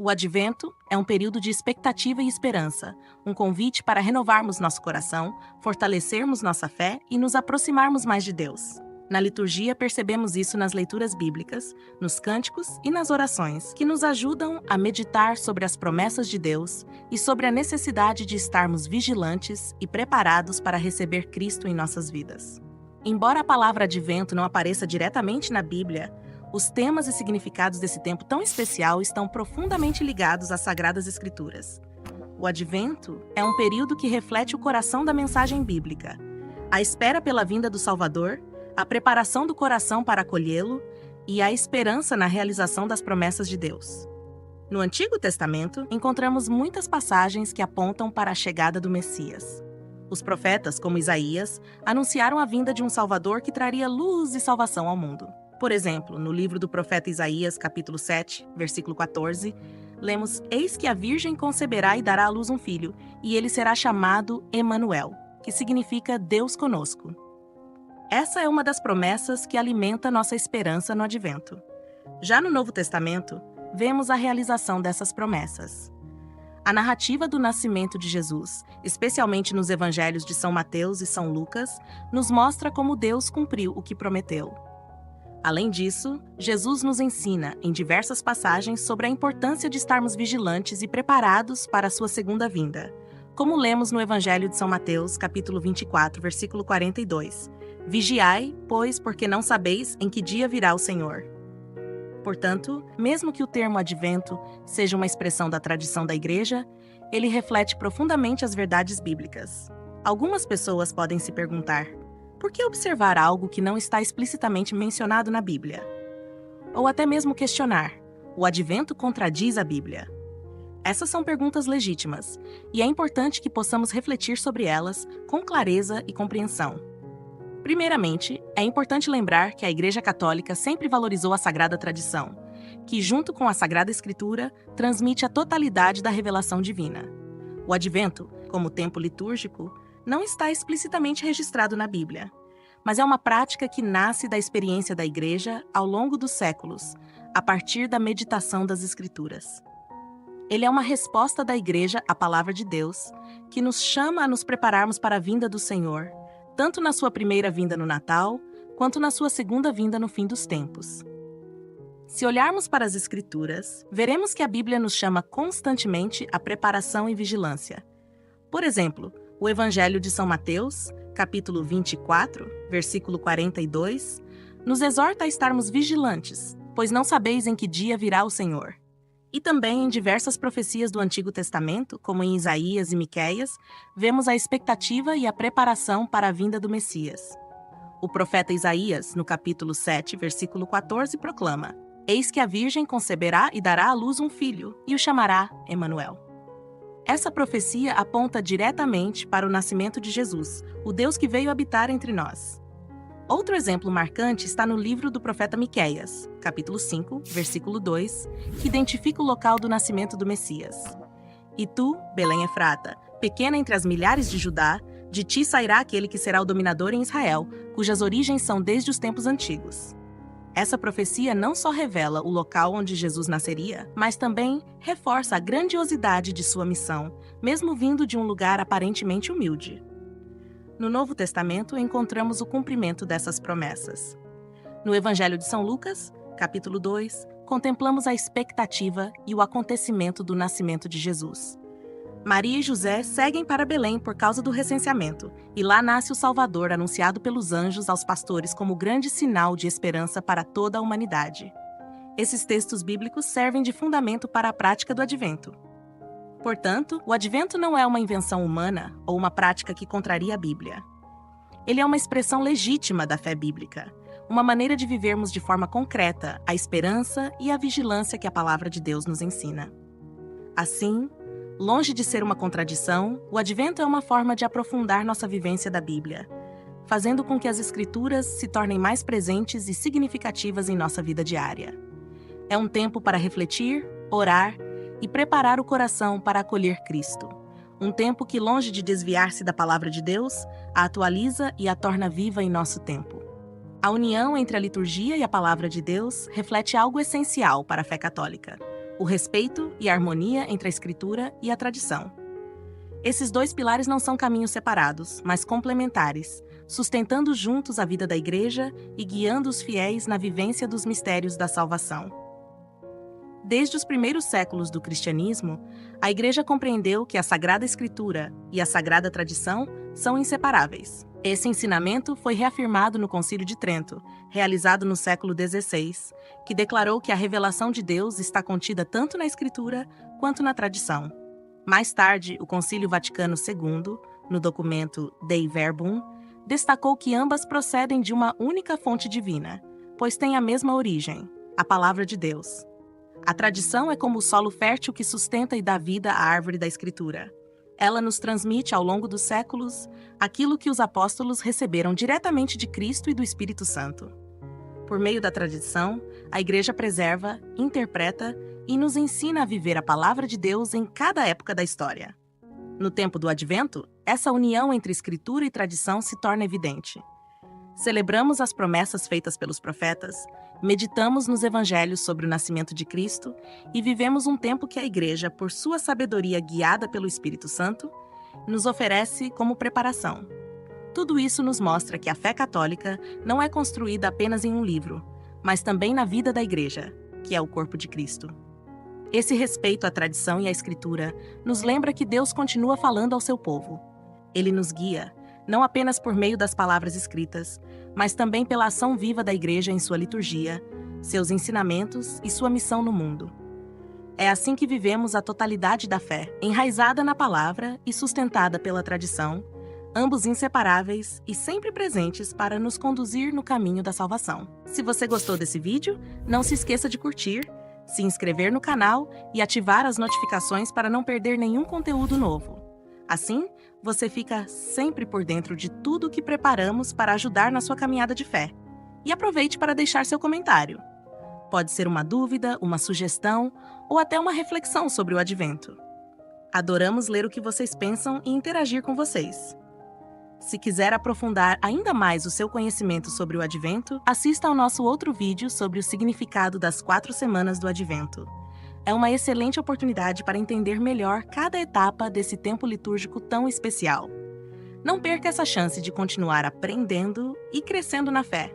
O Advento é um período de expectativa e esperança, um convite para renovarmos nosso coração, fortalecermos nossa fé e nos aproximarmos mais de Deus. Na liturgia, percebemos isso nas leituras bíblicas, nos cânticos e nas orações, que nos ajudam a meditar sobre as promessas de Deus e sobre a necessidade de estarmos vigilantes e preparados para receber Cristo em nossas vidas. Embora a palavra Advento não apareça diretamente na Bíblia, os temas e significados desse tempo tão especial estão profundamente ligados às Sagradas Escrituras. O Advento é um período que reflete o coração da mensagem bíblica, a espera pela vinda do Salvador, a preparação do coração para acolhê-lo e a esperança na realização das promessas de Deus. No Antigo Testamento, encontramos muitas passagens que apontam para a chegada do Messias. Os profetas, como Isaías, anunciaram a vinda de um Salvador que traria luz e salvação ao mundo. Por exemplo, no livro do profeta Isaías, capítulo 7, versículo 14, lemos: "Eis que a Virgem conceberá e dará à luz um filho, e ele será chamado Emanuel", que significa Deus conosco. Essa é uma das promessas que alimenta nossa esperança no Advento. Já no Novo Testamento, vemos a realização dessas promessas. A narrativa do nascimento de Jesus, especialmente nos evangelhos de São Mateus e São Lucas, nos mostra como Deus cumpriu o que prometeu. Além disso, Jesus nos ensina, em diversas passagens, sobre a importância de estarmos vigilantes e preparados para a sua segunda vinda, como lemos no Evangelho de São Mateus, capítulo 24, versículo 42. "Vigiai, pois, porque não sabeis em que dia virá o Senhor." Portanto, mesmo que o termo Advento seja uma expressão da tradição da Igreja, ele reflete profundamente as verdades bíblicas. Algumas pessoas podem se perguntar: por que observar algo que não está explicitamente mencionado na Bíblia? Ou até mesmo questionar: o Advento contradiz a Bíblia? Essas são perguntas legítimas, e é importante que possamos refletir sobre elas com clareza e compreensão. Primeiramente, é importante lembrar que a Igreja Católica sempre valorizou a Sagrada Tradição, que, junto com a Sagrada Escritura, transmite a totalidade da revelação divina. O Advento, como tempo litúrgico, não está explicitamente registrado na Bíblia, mas é uma prática que nasce da experiência da Igreja ao longo dos séculos, a partir da meditação das Escrituras. Ele é uma resposta da Igreja à Palavra de Deus, que nos chama a nos prepararmos para a vinda do Senhor, tanto na sua primeira vinda no Natal, quanto na sua segunda vinda no fim dos tempos. Se olharmos para as Escrituras, veremos que a Bíblia nos chama constantemente à preparação e vigilância. Por exemplo, o Evangelho de São Mateus, capítulo 24, versículo 42, nos exorta a estarmos vigilantes, pois não sabeis em que dia virá o Senhor. E também em diversas profecias do Antigo Testamento, como em Isaías e Miqueias, vemos a expectativa e a preparação para a vinda do Messias. O profeta Isaías, no capítulo 7, versículo 14, proclama: "Eis que a Virgem conceberá e dará à luz um filho, e o chamará Emanuel." Essa profecia aponta diretamente para o nascimento de Jesus, o Deus que veio habitar entre nós. Outro exemplo marcante está no livro do profeta Miqueias, capítulo 5, versículo 2, que identifica o local do nascimento do Messias. "E tu, Belém Efrata, pequena entre as milhares de Judá, de ti sairá aquele que será o dominador em Israel, cujas origens são desde os tempos antigos." Essa profecia não só revela o local onde Jesus nasceria, mas também reforça a grandiosidade de sua missão, mesmo vindo de um lugar aparentemente humilde. No Novo Testamento, encontramos o cumprimento dessas promessas. No Evangelho de São Lucas, capítulo 2, contemplamos a expectativa e o acontecimento do nascimento de Jesus. Maria e José seguem para Belém por causa do recenseamento, e lá nasce o Salvador anunciado pelos anjos aos pastores como grande sinal de esperança para toda a humanidade. Esses textos bíblicos servem de fundamento para a prática do Advento. Portanto, o Advento não é uma invenção humana ou uma prática que contraria a Bíblia. Ele é uma expressão legítima da fé bíblica, uma maneira de vivermos de forma concreta a esperança e a vigilância que a Palavra de Deus nos ensina. Assim, longe de ser uma contradição, o Advento é uma forma de aprofundar nossa vivência da Bíblia, fazendo com que as Escrituras se tornem mais presentes e significativas em nossa vida diária. É um tempo para refletir, orar e preparar o coração para acolher Cristo. Um tempo que, longe de desviar-se da Palavra de Deus, a atualiza e a torna viva em nosso tempo. A união entre a liturgia e a Palavra de Deus reflete algo essencial para a fé católica: o respeito e a harmonia entre a Escritura e a tradição. Esses dois pilares não são caminhos separados, mas complementares, sustentando juntos a vida da Igreja e guiando os fiéis na vivência dos mistérios da salvação. Desde os primeiros séculos do cristianismo, a Igreja compreendeu que a Sagrada Escritura e a Sagrada Tradição são inseparáveis. Esse ensinamento foi reafirmado no Concílio de Trento, realizado no século XVI, que declarou que a revelação de Deus está contida tanto na Escritura quanto na tradição. Mais tarde, o Concílio Vaticano II, no documento Dei Verbum, destacou que ambas procedem de uma única fonte divina, pois têm a mesma origem, a Palavra de Deus. A tradição é como o solo fértil que sustenta e dá vida à árvore da Escritura. Ela nos transmite, ao longo dos séculos, aquilo que os apóstolos receberam diretamente de Cristo e do Espírito Santo. Por meio da tradição, a Igreja preserva, interpreta e nos ensina a viver a Palavra de Deus em cada época da história. No tempo do Advento, essa união entre Escritura e tradição se torna evidente. Celebramos as promessas feitas pelos profetas, meditamos nos evangelhos sobre o nascimento de Cristo e vivemos um tempo que a Igreja, por sua sabedoria guiada pelo Espírito Santo, nos oferece como preparação. Tudo isso nos mostra que a fé católica não é construída apenas em um livro, mas também na vida da Igreja, que é o corpo de Cristo. Esse respeito à tradição e à Escritura nos lembra que Deus continua falando ao seu povo. Ele nos guia, não apenas por meio das palavras escritas, mas também pela ação viva da Igreja em sua liturgia, seus ensinamentos e sua missão no mundo. É assim que vivemos a totalidade da fé, enraizada na palavra e sustentada pela tradição, ambos inseparáveis e sempre presentes para nos conduzir no caminho da salvação. Se você gostou desse vídeo, não se esqueça de curtir, se inscrever no canal e ativar as notificações para não perder nenhum conteúdo novo. Assim, você fica sempre por dentro de tudo o que preparamos para ajudar na sua caminhada de fé. E aproveite para deixar seu comentário. Pode ser uma dúvida, uma sugestão ou até uma reflexão sobre o Advento. Adoramos ler o que vocês pensam e interagir com vocês. Se quiser aprofundar ainda mais o seu conhecimento sobre o Advento, assista ao nosso outro vídeo sobre o significado das 4 semanas do Advento. É uma excelente oportunidade para entender melhor cada etapa desse tempo litúrgico tão especial. Não perca essa chance de continuar aprendendo e crescendo na fé.